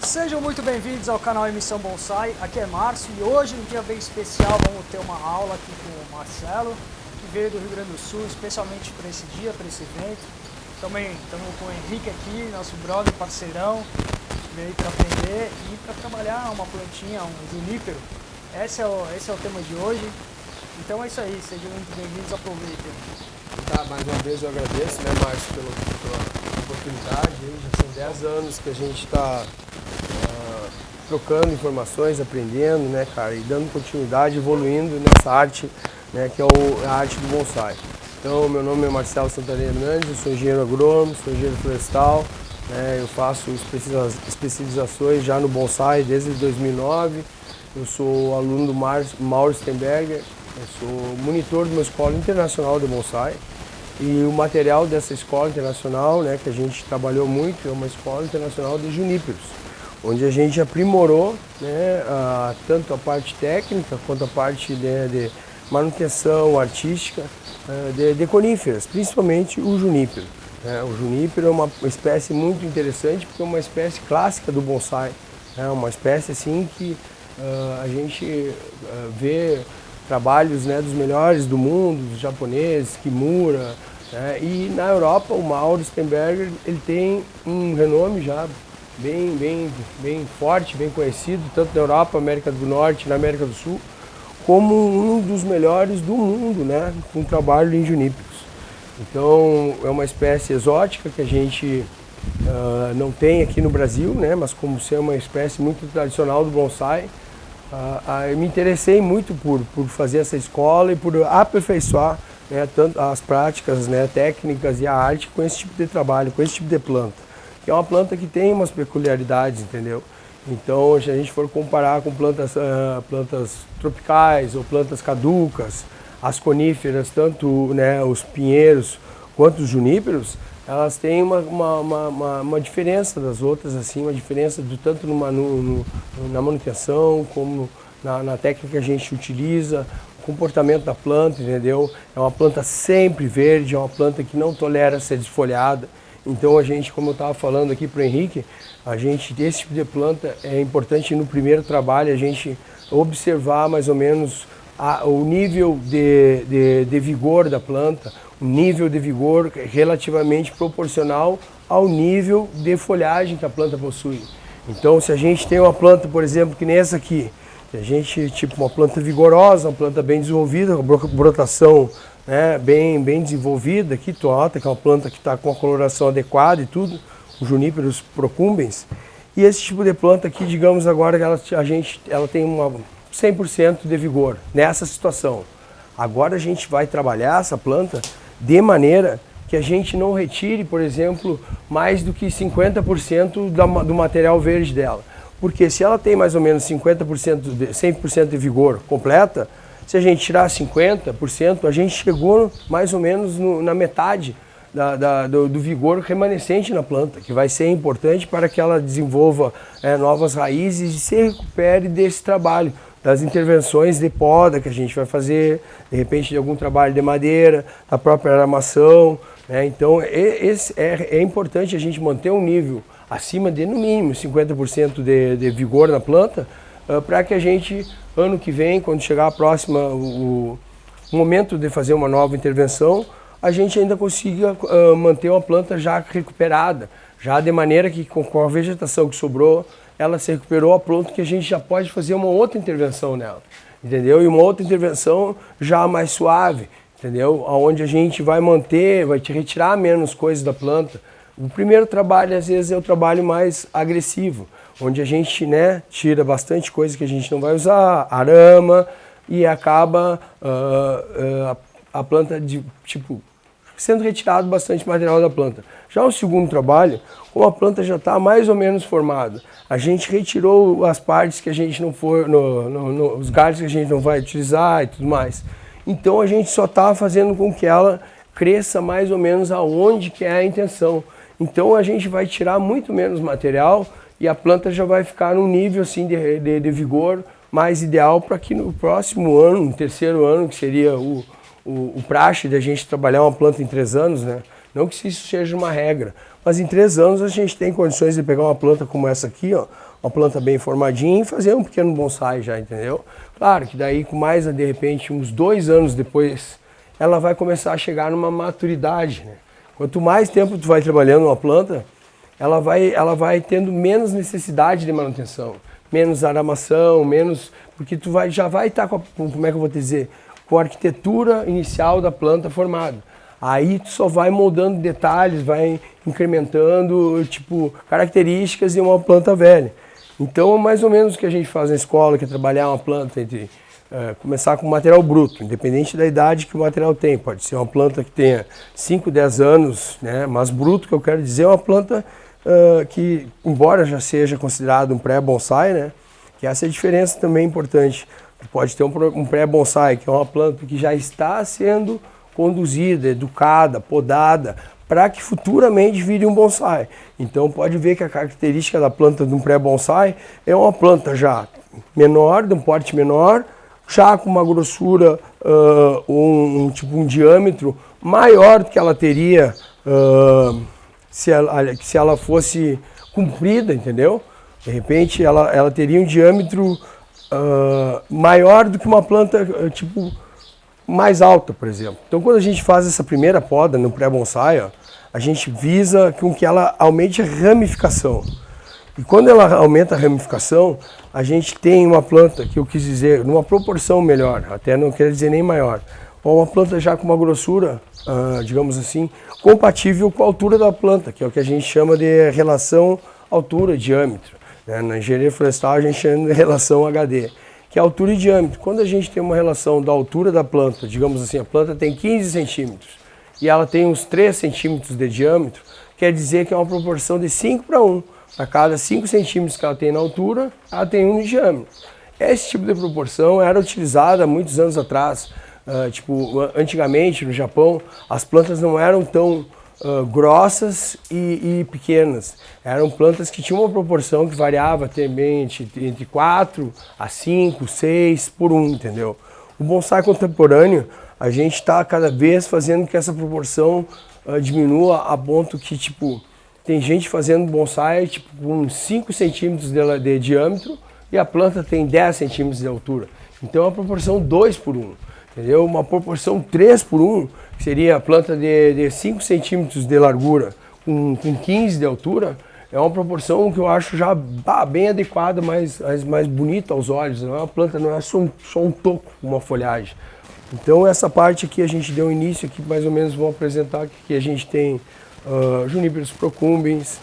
Sejam muito bem-vindos ao canal Emissão Bonsai, aqui é Márcio e hoje, um dia bem especial, vamos ter uma aula aqui com o Marcelo, que veio do Rio Grande do Sul, especialmente para esse dia, para esse evento. Também estamos com o Henrique aqui, nosso brother, parceirão, que veio para aprender e para trabalhar uma plantinha, um junípero. Esse é o tema de hoje, então é isso aí, sejam muito bem-vindos, aproveitem. Tá, mais uma vez eu agradeço, né, Márcio, pela oportunidade. Já são 10 anos que a gente está trocando informações, aprendendo, né, cara, e dando continuidade, evoluindo nessa arte, né, que é a arte do bonsai. Então, meu nome é Marcelo Santarém Hernandes, eu sou engenheiro agrônomo, sou engenheiro florestal, né, eu faço especializações já no bonsai desde 2009. Eu sou aluno do Mauro Stenberger, eu sou monitor de uma escola internacional de bonsai. E o material dessa escola internacional, né, que a gente trabalhou muito, é uma escola internacional de juníperos, onde a gente aprimorou, né, tanto a parte técnica quanto a parte de manutenção artística de coníferas, principalmente o junípero. O junípero é uma espécie muito interessante porque é uma espécie clássica do bonsai, é uma espécie assim que a gente vê trabalhos, né, dos melhores do mundo, dos japoneses, Kimura, né, e na Europa o Mauro Stenberger ele tem um renome já bem forte, bem conhecido, tanto na Europa, América do Norte e na América do Sul, como um dos melhores do mundo, né, com trabalho em juníperos. Então é uma espécie exótica que a gente não tem aqui no Brasil, né, mas como ser uma espécie muito tradicional do bonsai, eu me interessei muito por fazer essa escola e por aperfeiçoar, né, tanto as práticas, né, técnicas e a arte com esse tipo de trabalho, com esse tipo de planta. Que é uma planta que tem umas peculiaridades, entendeu? Então, se a gente for comparar com plantas tropicais ou plantas caducas, as coníferas, tanto, né, os pinheiros quanto os juníperos, elas têm uma diferença das outras, assim, uma diferença tanto na manutenção como na técnica que a gente utiliza, o comportamento da planta, entendeu? É uma planta sempre verde, é uma planta que não tolera ser desfolhada. Então a gente, como eu estava falando aqui para o Henrique, esse tipo de planta é importante no primeiro trabalho, a gente observar mais ou menos o nível de vigor da planta, o nível de vigor relativamente proporcional ao nível de folhagem que a planta possui. Então, se a gente tem uma planta, por exemplo, que nem essa aqui, que a gente, tipo uma planta vigorosa, uma planta bem desenvolvida, com brotação, né, bem desenvolvida, aqui, toata, que é uma planta que está com a coloração adequada e tudo, os juníperos procumbens. E esse tipo de planta aqui, digamos agora, ela tem uma 100% de vigor nessa situação. Agora a gente vai trabalhar essa planta de maneira que a gente não retire, por exemplo, mais do que 50% do material verde dela. Porque se ela tem mais ou menos 100% de vigor completa, se a gente tirar 50%, a gente chegou mais ou menos na metade do vigor remanescente na planta, que vai ser importante para que ela desenvolva novas raízes e se recupere desse trabalho, das intervenções de poda que a gente vai fazer, de repente de algum trabalho de madeira, da própria aramação, né? Então é importante a gente manter um nível acima de no mínimo 50% de vigor na planta, para que a gente, ano que vem, quando chegar o momento de fazer uma nova intervenção, a gente ainda consiga manter uma planta já recuperada, já de maneira que com a vegetação que sobrou, ela se recuperou a ponto que a gente já pode fazer uma outra intervenção nela, entendeu? E uma outra intervenção já mais suave, entendeu? Onde a gente vai te retirar menos coisas da planta. O primeiro trabalho, às vezes, é o trabalho mais agressivo, onde a gente, né, tira bastante coisa que a gente não vai usar, arama, e acaba a planta sendo retirado bastante material da planta. Já o segundo trabalho, como a planta já está mais ou menos formada, a gente retirou as partes que a gente não for, os galhos que a gente não vai utilizar e tudo mais. Então a gente só está fazendo com que ela cresça mais ou menos aonde que é a intenção. Então a gente vai tirar muito menos material e a planta já vai ficar num nível assim de vigor mais ideal para que no próximo ano, no terceiro ano, que seria o praxe de a gente trabalhar uma planta em 3 anos, né? Não que isso seja uma regra, mas em 3 anos a gente tem condições de pegar uma planta como essa aqui, ó, uma planta bem formadinha e fazer um pequeno bonsai já, entendeu? Claro que daí com mais, de repente, uns 2 anos depois, ela vai começar a chegar numa maturidade, né? Quanto mais tempo tu vai trabalhando uma planta, ela vai tendo menos necessidade de manutenção, menos aramação, porque já vai estar com como é que eu vou te dizer, com a arquitetura inicial da planta formada. Aí tu só vai moldando detalhes, vai incrementando, tipo, características de uma planta velha. Então, mais ou menos o que a gente faz na escola, que é trabalhar uma planta começar com material bruto, independente da idade que o material tem. Pode ser uma planta que tenha 5, 10 anos, né? Mas bruto, que eu quero dizer, é uma planta que, embora já seja considerado um pré-bonsai, né? Que essa é a diferença também importante. Pode ter um pré-bonsai, que é uma planta que já está sendo conduzida, educada, podada, para que futuramente vire um bonsai. Então pode ver que a característica da planta de um pré-bonsai é uma planta já menor, de um porte menor, já com uma grossura, um diâmetro maior do que ela teria se ela fosse comprida, entendeu? De repente ela teria um diâmetro maior do que uma planta mais alta, por exemplo. Então quando a gente faz essa primeira poda no pré-bonsai, a gente visa com que ela aumente a ramificação. E quando ela aumenta a ramificação, a gente tem uma planta, que eu quis dizer, numa proporção melhor, até não quero dizer nem maior, ou uma planta já com uma grossura, digamos assim, compatível com a altura da planta, que é o que a gente chama de relação altura-diâmetro. Na engenharia florestal a gente chama de relação HD, que é altura e diâmetro. Quando a gente tem uma relação da altura da planta, digamos assim, a planta tem 15 centímetros e ela tem uns 3 centímetros de diâmetro, quer dizer que é uma proporção de 5:1. A cada 5 centímetros que ela tem na altura, ela tem 1 de diâmetro. Esse tipo de proporção era utilizada há muitos anos atrás. Antigamente no Japão, as plantas não eram tão grossas e pequenas. Eram plantas que tinham uma proporção que variava também entre 4 a 5, 6:1, entendeu? O bonsai contemporâneo, a gente está cada vez fazendo que essa proporção diminua a ponto que, tem gente fazendo bonsai com 5 centímetros de diâmetro e a planta tem 10 centímetros de altura. Então é uma proporção 2:1, entendeu? Uma proporção 3:1, que seria a planta de 5 centímetros de largura com 15 de altura, é uma proporção que eu acho já bem adequada, mais bonita aos olhos. Não é uma planta, não é só um toco, uma folhagem. Então essa parte aqui a gente deu início, aqui mais ou menos vou apresentar que a gente tem Juniperus procumbens,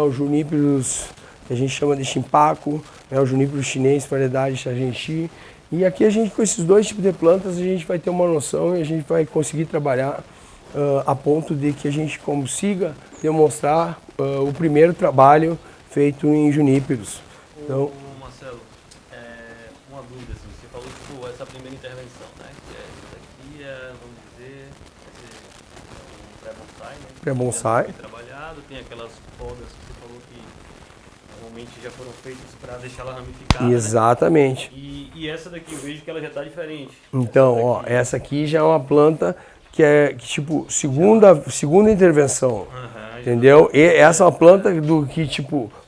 os juníperos que a gente chama de chimpaco, o junípero chinês, variedade sargenti. E aqui a gente, com esses 2 tipos de plantas, a gente vai ter uma noção e a gente vai conseguir trabalhar a ponto de que a gente consiga demonstrar o primeiro trabalho feito em juníperos. Então, Marcelo, uma dúvida, assim, você falou que essa primeira intervenção, né? Que essa daqui vamos dizer, um pré-bonsai, né? Pré-bonsai. Bem trabalhado, tem aquelas podas que você falou que normalmente já foram feitas para deixar ela ramificada. Exatamente. Né? E essa daqui eu vejo que ela já está diferente. Então, essa aqui já é uma planta que é segunda intervenção, entendeu? E essa é uma planta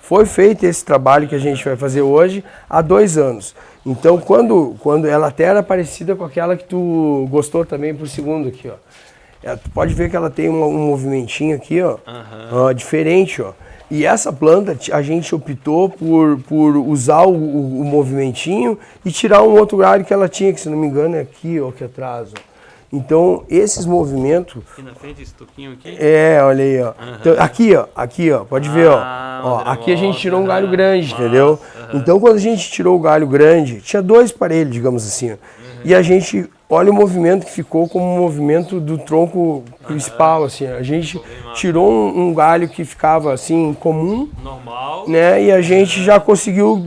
foi feito esse trabalho que a gente vai fazer hoje há 2 anos. Então, quando ela até era parecida com aquela que tu gostou também por segundo aqui, ó. Tu pode ver que ela tem um movimentinho aqui, ó, diferente, ó. E essa planta a gente optou por usar o movimentinho e tirar um outro galho que ela tinha, que se não me engano é aqui, ó, aqui atrás, ó. Então, esses movimentos... Aqui na frente, esse toquinho aqui? Olha aí, ó. Então, aqui, ó, pode ver, ó. Aqui a gente tirou um galho grande, entendeu? Então, quando a gente tirou o galho grande, tinha 2 parelhos, digamos assim, ó. E a gente, olha o movimento que ficou como um movimento do tronco principal, assim. A gente tirou um galho que assim, comum, normal, né? E a gente já conseguiu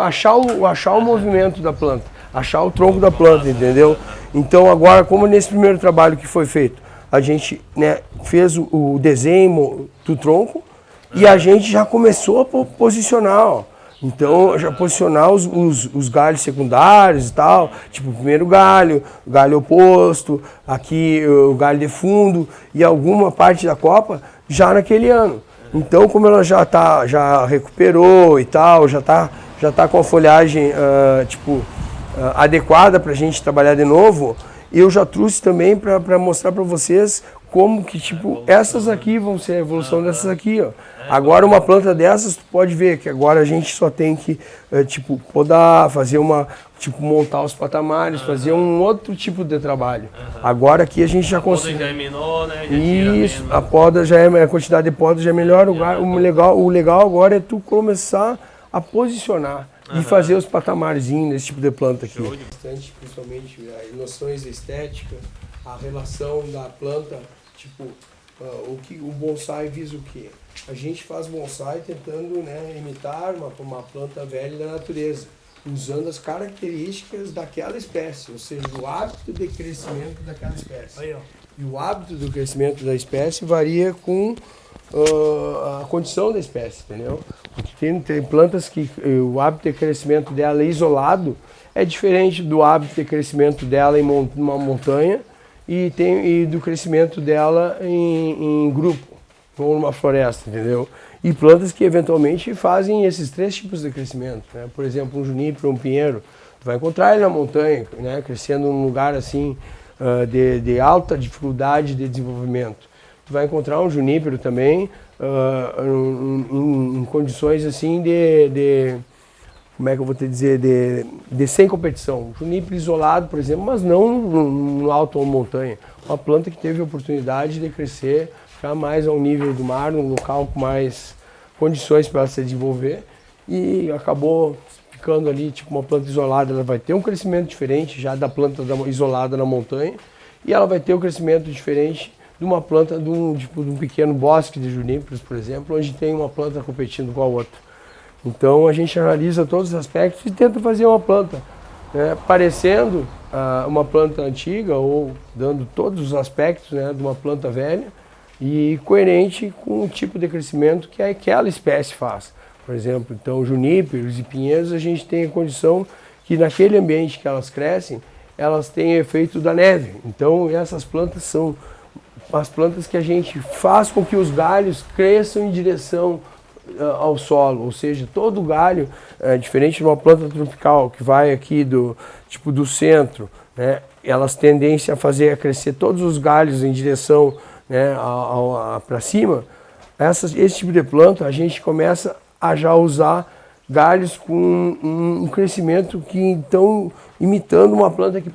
achar o movimento da planta, achar o tronco da planta, entendeu? Então agora, como nesse primeiro trabalho que foi feito, a gente, né, fez o desenho do tronco e a gente já começou a posicionar, ó. Então, já posicionar os galhos secundários e tal, tipo o primeiro galho oposto, aqui o galho de fundo e alguma parte da copa já naquele ano. Então, como ela já recuperou e tal, já tá com a folhagem adequada para a gente trabalhar de novo, eu já trouxe também para mostrar para vocês como que, essas aqui vão ser a evolução dessas aqui, ó. Agora uma planta dessas, tu pode ver que agora a gente só tem que, podar, fazer montar os patamares, fazer um outro tipo de trabalho. Agora aqui a gente já consegue... A poda já é menor, né? Isso, a poda a quantidade de poda já é melhor. O legal agora é tu começar a posicionar e fazer os patamarzinhos nesse tipo de planta aqui. Bastante, principalmente as noções estéticas, a relação da planta, o bonsai visa o quê? A gente faz bonsai tentando, né, imitar uma planta velha da natureza, usando as características daquela espécie, ou seja, o hábito de crescimento daquela espécie. Aí, ó. E o hábito do crescimento da espécie varia com a condição da espécie, entendeu? Porque tem plantas que o hábito de crescimento dela isolado é diferente do hábito de crescimento dela em uma montanha e do crescimento dela em grupo, ou numa floresta, entendeu? E plantas que eventualmente fazem esses três tipos de crescimento, né? Por exemplo, um junípero, um pinheiro, tu vai encontrar ele na montanha, né? Crescendo num lugar assim de alta dificuldade de desenvolvimento. Tu vai encontrar um junípero também em condições assim como é que eu vou te dizer, de sem competição. Junípero isolado, por exemplo, mas não no alto ou montanha. Uma planta que teve a oportunidade de crescer já mais ao nível do mar, num local com mais condições para ela se desenvolver, e acabou ficando ali, uma planta isolada. Ela vai ter um crescimento diferente já da planta isolada na montanha, e ela vai ter um crescimento diferente de uma planta de um pequeno bosque de juníperos, por exemplo, onde tem uma planta competindo com a outra. Então a gente analisa todos os aspectos e tenta fazer uma planta, né, parecendo uma planta antiga, ou dando todos os aspectos, né, de uma planta velha, e coerente com o tipo de crescimento que aquela espécie faz. Por exemplo, então juníperos e pinheiros, a gente tem a condição que naquele ambiente que elas crescem, elas têm efeito da neve. Então essas plantas são as plantas que a gente faz com que os galhos cresçam em direção ao solo, ou seja, todo galho, diferente de uma planta tropical que vai aqui do centro, né, elas tendência a fazer crescer todos os galhos em direção, né, para cima. Esse tipo de planta a gente começa a já usar galhos com um crescimento que então imitando uma planta que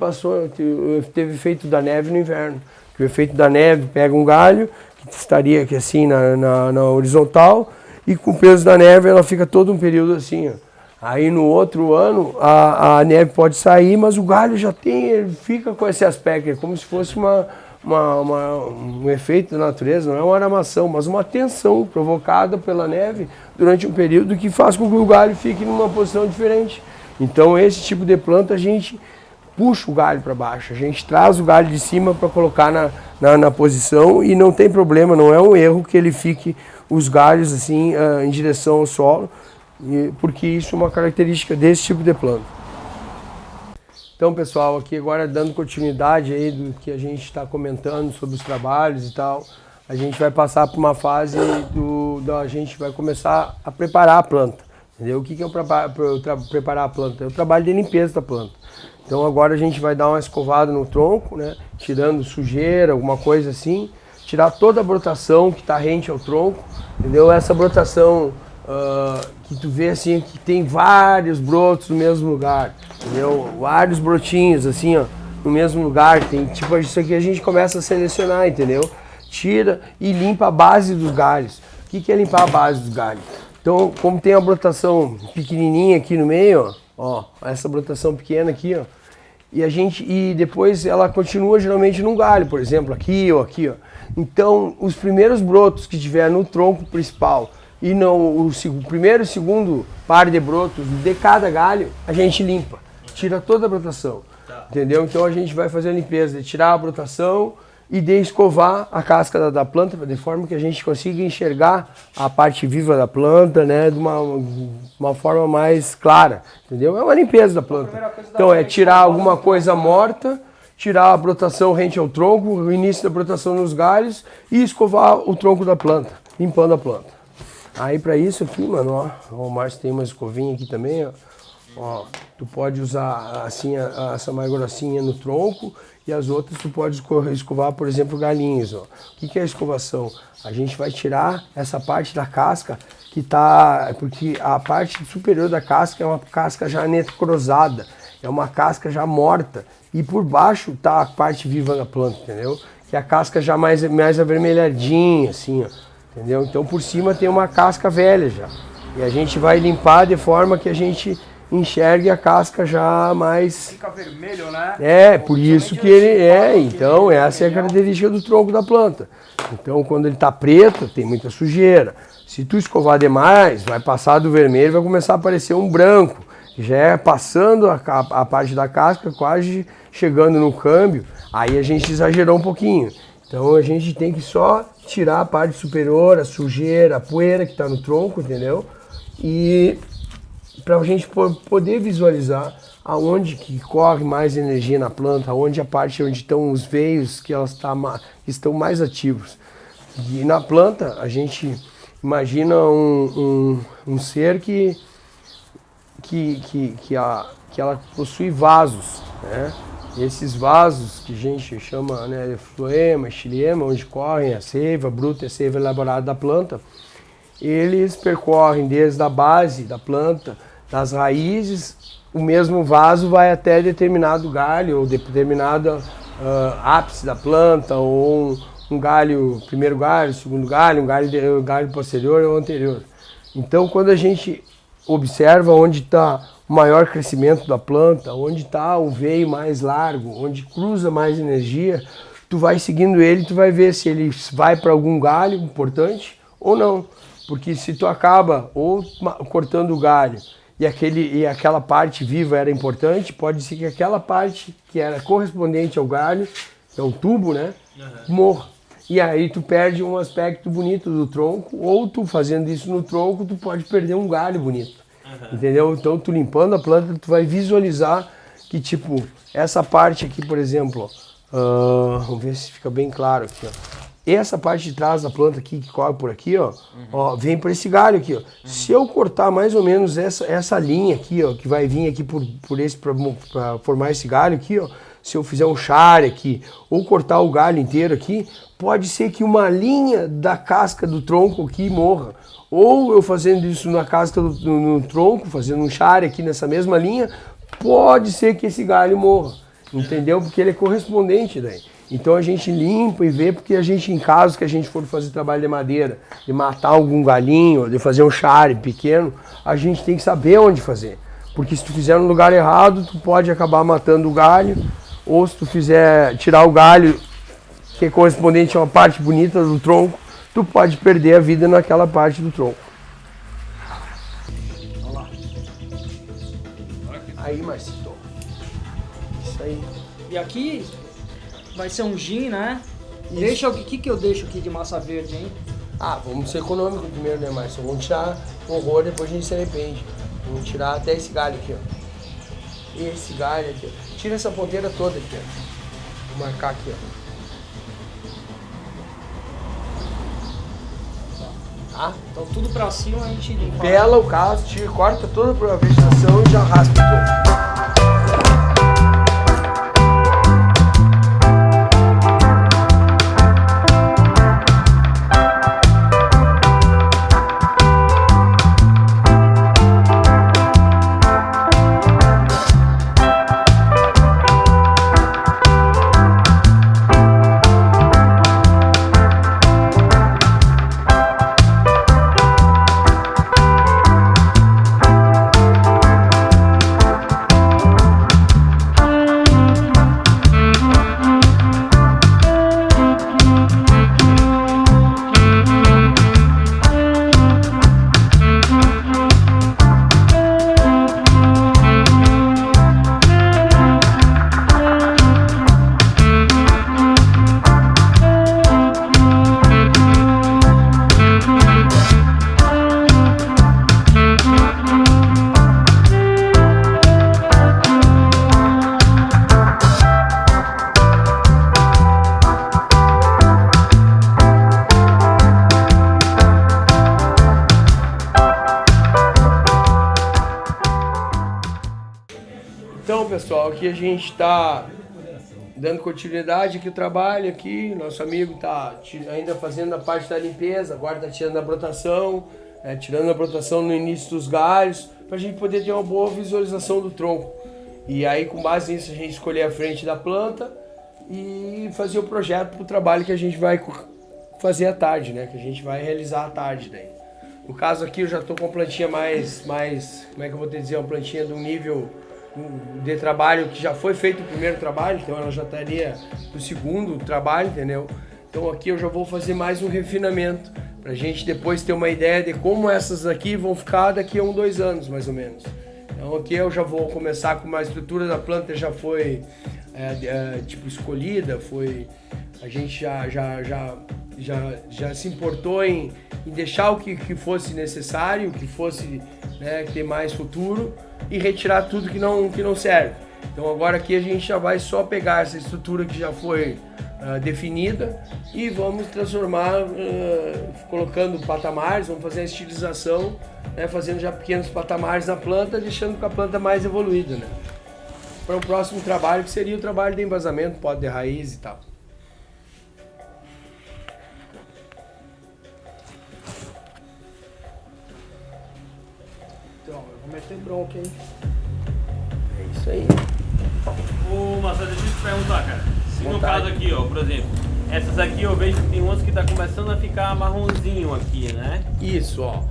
teve efeito da neve no inverno. Que o efeito da neve pega um galho que estaria aqui assim na horizontal, e com o peso da neve ela fica todo um período assim, ó. Aí no outro ano a neve pode sair, mas o galho ele fica com esse aspecto, é como se fosse um efeito da natureza, não é uma armação, mas uma tensão provocada pela neve durante um período que faz com que o galho fique numa posição diferente. Então esse tipo de planta a gente puxa o galho para baixo, a gente traz o galho de cima para colocar na posição, e não tem problema, não é um erro que ele fique os galhos assim em direção ao solo, porque isso é uma característica desse tipo de planta. Então, pessoal, aqui agora dando continuidade aí do que a gente está comentando sobre os trabalhos e tal, a gente vai passar por uma fase a gente vai começar a preparar a planta. Entendeu? O que é preparar a planta? É o trabalho de limpeza da planta. Então agora a gente vai dar uma escovada no tronco, né, tirando sujeira, alguma coisa assim, tirar toda a brotação que está rente ao tronco, entendeu? Essa brotação que tu vê assim, que tem vários brotos no mesmo lugar, entendeu? Vários brotinhos assim, ó, no mesmo lugar, tem isso aqui a gente começa a selecionar, entendeu? Tira e limpa a base dos galhos. O que é limpar a base dos galhos? Então, como tem a brotação pequenininha aqui no meio, ó, essa brotação pequena aqui, ó, e depois ela continua geralmente num galho, por exemplo, aqui ou aqui, ó. Então, os primeiros brotos que tiver no tronco principal e o primeiro e segundo par de brotos de cada galho, a gente limpa, tira toda a brotação, entendeu? Então a gente vai fazer a limpeza de tirar a brotação e de escovar a casca da planta, de forma que a gente consiga enxergar a parte viva da planta, né, de uma forma mais clara, entendeu? É uma limpeza da planta. Então é tirar alguma coisa morta, tirar a brotação rente ao tronco, o início da brotação nos galhos, e escovar o tronco da planta, limpando a planta. Aí para isso aqui, mano, ó, o Márcio tem uma escovinha aqui também, ó. Ó, tu pode usar assim essa mais grossinha no tronco e as outras tu pode escovar, por exemplo, galinhas, ó. O que é a escovação? A gente vai tirar essa parte da casca que tá, porque a parte superior da casca é uma casca já necrosada, é uma casca já morta e por baixo tá a parte viva da planta, entendeu? Que é a casca já mais avermelhadinha, assim, ó, entendeu? Então por cima tem uma casca velha já e a gente vai limpar de forma que a gente enxergue a casca já mais... Fica vermelho, né? É, por isso que ele é, então essa é a característica do tronco da planta. Então quando ele está preto, tem muita sujeira. Se tu escovar demais, vai passar do vermelho, vai começar a aparecer um branco. Já é passando a parte da casca, quase chegando no câmbio, aí a gente exagerou um pouquinho. Então a gente tem que só tirar a parte superior, a sujeira, a poeira que está no tronco, entendeu? E para a gente poder visualizar aonde que corre mais energia na planta, aonde a parte onde estão os veios que elas estão mais ativos. E na planta a gente imagina um ser que ela possui vasos, né? E esses vasos que a gente chama, né, de floema, xilema, onde correm a seiva bruta e a seiva elaborada da planta, eles percorrem desde a base da planta, das raízes, o mesmo vaso vai até determinado galho ou determinado ápice da planta, ou um galho, primeiro galho, segundo galho, um galho posterior ou anterior. Então quando a gente observa onde está o maior crescimento da planta, onde está o veio mais largo, onde cruza mais energia, tu vai seguindo ele, tu vai ver se ele vai para algum galho importante ou não. Porque se tu acaba ou cortando o galho e aquela parte viva era importante, pode ser que aquela parte que era correspondente ao galho, que é o tubo, né, morra. E aí tu perde um aspecto bonito do tronco, ou tu fazendo isso no tronco, tu pode perder um galho bonito. Entendeu? Então tu limpando a planta, tu vai visualizar que tipo, essa parte aqui, por exemplo, vamos ver se fica bem claro aqui, ó. Essa parte de trás da planta aqui, que corre por aqui, ó, ó, vem por esse galho aqui, ó. Se eu cortar mais ou menos essa linha aqui, ó, que vai vir aqui para formar esse galho aqui, ó, se eu fizer um chare aqui, ou cortar o galho inteiro aqui, pode ser que uma linha da casca do tronco aqui morra. Ou eu fazendo isso na casca no tronco, fazendo um chare aqui nessa mesma linha, pode ser que esse galho morra, entendeu? Porque ele é correspondente daí. Então a gente limpa e vê, porque a gente, em casos que a gente for fazer trabalho de madeira, de matar algum galinho, de fazer um chare pequeno, a gente tem que saber onde fazer. Porque se tu fizer no lugar errado, tu pode acabar matando o galho, ou se tu fizer tirar o galho, que é correspondente a uma parte bonita do tronco, tu pode perder a vida naquela parte do tronco. Olha lá. Aí, Marcito. Isso aí. E aqui vai ser um gin, né? Deixa o que eu deixo aqui de massa verde, hein? Ah, vamos ser econômico primeiro, né, Márcio? Vamos tirar o horror, depois a gente se arrepende. Vamos tirar até esse galho aqui, ó. Esse galho aqui, ó. Tira essa ponteira toda aqui, ó. Vou marcar aqui, ó. Tá? Então tudo pra cima a gente limpa. Pela o caso, tira, corta toda a vegetação e já raspa o tronco. pessoal, aqui a gente está dando continuidade aqui o trabalho aqui, nosso amigo está ainda fazendo a parte da limpeza, agora está tirando a brotação, tirando a brotação no início dos galhos, para a gente poder ter uma boa visualização do tronco. E aí, com base nisso, a gente escolher a frente da planta e fazer o projeto para o trabalho que a gente vai fazer à tarde, né? Que a gente vai realizar à tarde daí. No caso aqui, eu já estou com uma plantinha mais, como é que eu vou te dizer, uma plantinha de um nível de trabalho que já foi feito o primeiro trabalho, então ela já estaria no segundo trabalho, entendeu? Então aqui eu já vou fazer mais um refinamento, para a gente depois ter uma ideia de como essas aqui vão ficar daqui a 2 anos, mais ou menos. Então aqui eu já vou começar com uma estrutura da planta, já foi tipo escolhida, a gente já se importou em deixar o que fosse necessário, o que fosse, né, ter mais futuro, e retirar tudo que não serve. Então agora aqui a gente já vai só pegar essa estrutura que já foi definida e vamos transformar, colocando patamares, vamos fazer a estilização, né, fazendo já pequenos patamares na planta, deixando com a planta mais evoluída, né, para o próximo trabalho, que seria o trabalho de embasamento, poda de raiz e tal. Então, eu vou meter bronca, hein? É isso aí. Ô Marcelo, deixa eu te perguntar, cara. Se no caso aqui, ó, por exemplo, essas aqui eu vejo que tem umas que tá começando a ficar marronzinho aqui, né? Isso, ó.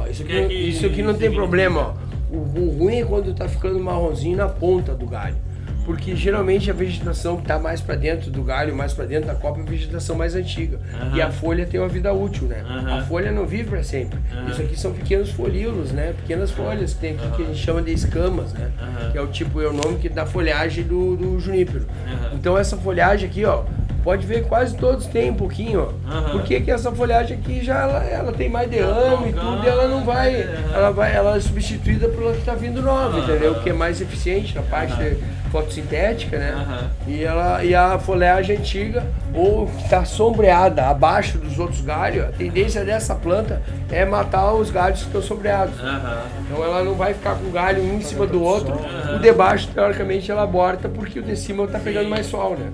Isso aqui não tem problema, ó. O ruim é quando tá ficando marronzinho na ponta do galho. Porque geralmente a vegetação que tá mais para dentro do galho, mais para dentro da copa, é a vegetação mais antiga. E a folha tem uma vida útil, né? A folha não vive para sempre. Isso aqui são pequenos folíolos, né? Pequenas folhas que tem aqui que a gente chama de escamas, né? Que é o nome da folhagem do junípero. Então essa folhagem aqui, ó, pode ver quase todos têm um pouquinho, ó. Porque que essa folhagem aqui já ela tem mais de ano e tudo, e ela não vai, ela é substituída pela que tá vindo nova, entendeu? Que é mais eficiente na parte fotossintética, né? E a folhagem antiga, ou que está sombreada abaixo dos outros galhos, a tendência dessa planta é matar os galhos que estão sombreados. Então ela não vai ficar com o galho um em cima do outro. O de baixo, teoricamente, ela aborta porque o de cima está pegando mais sol, né?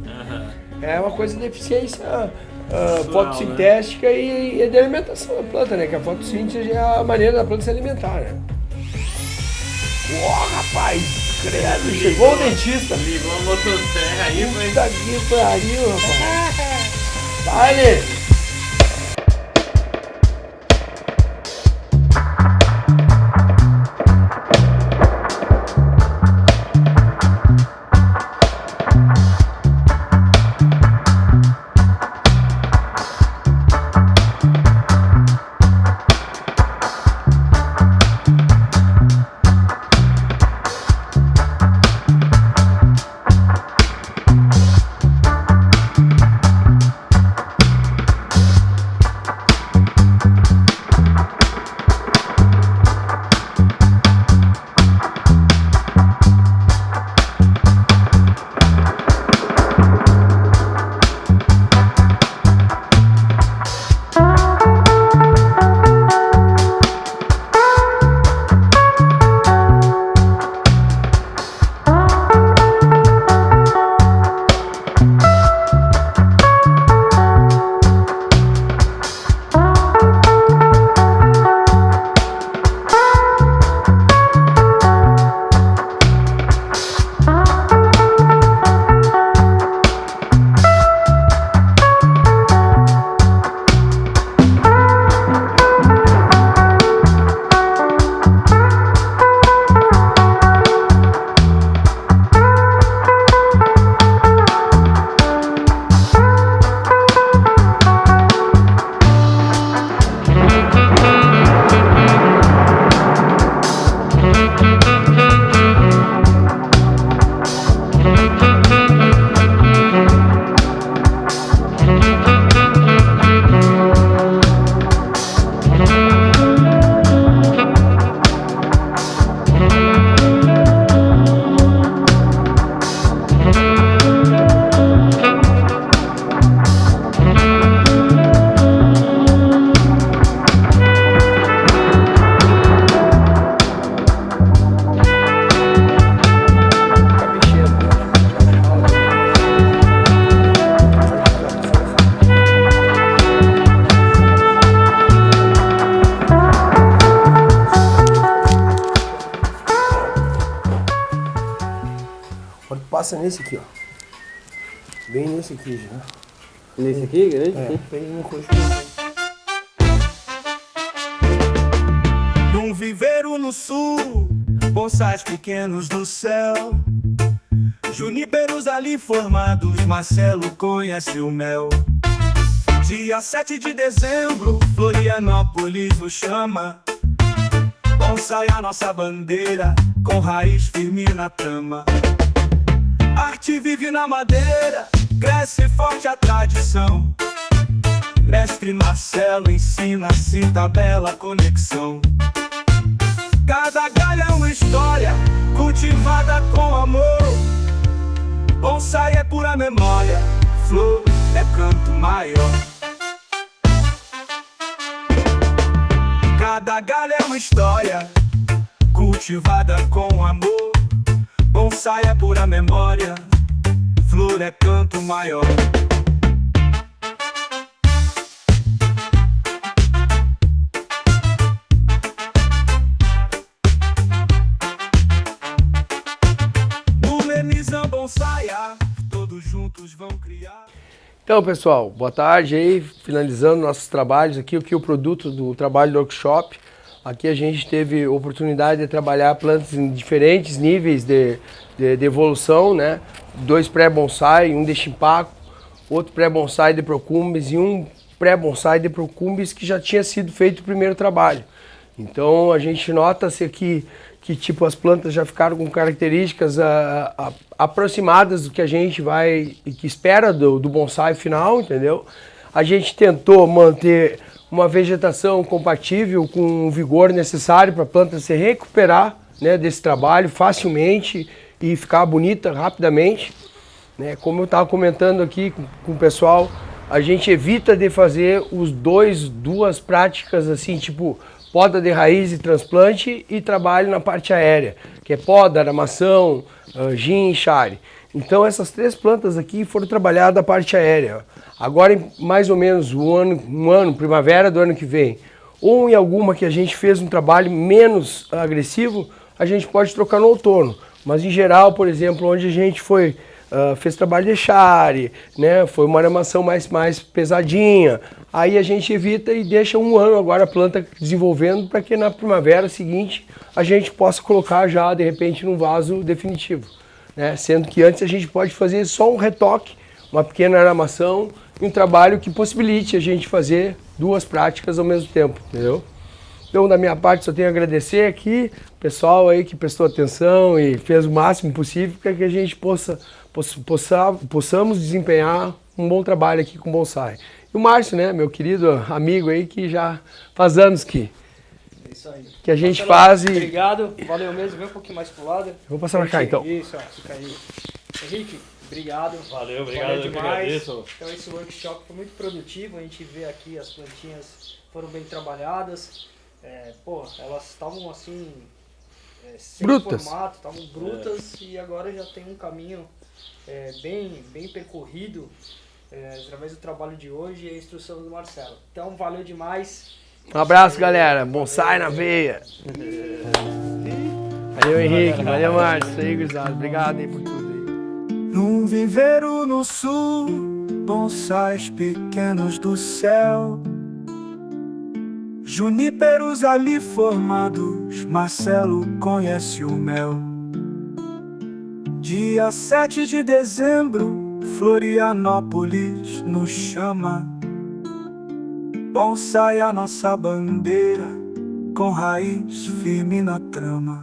É uma coisa de eficiência fotossintética, né? e de alimentação da planta, né? Que a fotossíntese é a maneira da planta se alimentar, né? Ó, rapaz! Credo, chegou o dentista! Ligou a motosserra aí, foi... Puta que pariu, rapaz! Vale! passa nesse aqui, ó. Bem nesse aqui já. Nesse aqui, grande? É, bem no coxo. Num viveiro no sul, bonsais pequenos do céu, juníperos ali formados, Marcelo conhece o mel. Dia 7 de dezembro, Florianópolis nos chama. Bonsai a nossa bandeira, com raiz firme na trama. Arte vive na madeira, cresce forte a tradição. Mestre Marcelo ensina-se tabela conexão. Cada galho é uma história, cultivada com amor. Bonsai é pura memória, flor é canto maior. Cada galho é uma história, cultivada com amor. Bonsai é pura memória, flor é canto maior. No Lenizam Bonsai, todos juntos vão criar. Então, pessoal, boa tarde aí, finalizando nossos trabalhos aqui, o produto do trabalho do workshop. Aqui a gente teve oportunidade de trabalhar plantas em diferentes níveis de evolução, né? 2 pré-bonsai, um de chimpaco, outro pré-bonsai de procumbis e um pré-bonsai de procumbis que já tinha sido feito o primeiro trabalho. Então a gente nota-se aqui que tipo as plantas já ficaram com características aproximadas do que a gente vai e que espera do bonsai final, entendeu? A gente tentou manter uma vegetação compatível com o vigor necessário para a planta se recuperar, né, desse trabalho facilmente e ficar bonita rapidamente, né? Como eu estava comentando aqui com o pessoal, a gente evita de fazer duas práticas assim, tipo poda de raiz e transplante e trabalho na parte aérea, que é poda, aramação, gin e chare. Então essas 3 plantas aqui foram trabalhadas a parte aérea. Agora em mais ou menos um ano, primavera do ano que vem, ou em alguma que a gente fez um trabalho menos agressivo, a gente pode trocar no outono. Mas em geral, por exemplo, onde a gente fez trabalho de chare, né, foi uma aramação mais pesadinha, aí a gente evita e deixa um ano agora a planta desenvolvendo para que na primavera seguinte a gente possa colocar já de repente num vaso definitivo, né? Sendo que antes a gente pode fazer só um retoque, uma pequena aramação e um trabalho que possibilite a gente fazer 2 práticas ao mesmo tempo, entendeu? Então, da minha parte, só tenho a agradecer aqui o pessoal aí que prestou atenção e fez o máximo possível para que a gente possamos desempenhar um bom trabalho aqui com o bonsai. E o Márcio, né, meu querido amigo aí, que já faz anos que Isso aí. a gente Marcelo, faz e... Obrigado, valeu mesmo, vem um pouquinho mais pro lado. Vou passar pra cá, então. Isso, ó, fica aí. Henrique, obrigado. Valeu, eu que demais. agradeço. Então esse workshop foi muito produtivo, a gente vê aqui as plantinhas foram bem trabalhadas. Elas estavam assim, sem brutas. formato, estavam brutas e agora já tem um caminho bem percorrido através do trabalho de hoje e a instrução do Marcelo. Então valeu demais. Um abraço, galera. Bonsai na veia. Valeu, Henrique. Valeu, Márcio. Isso aí, gurizada. Obrigado aí por tudo aí. Num viveiro no sul, bonsais pequenos do céu, juníperos ali formados, Marcelo conhece o mel. Dia 7 de dezembro, Florianópolis nos chama. Bonsai a nossa bandeira, com raiz firme na trama.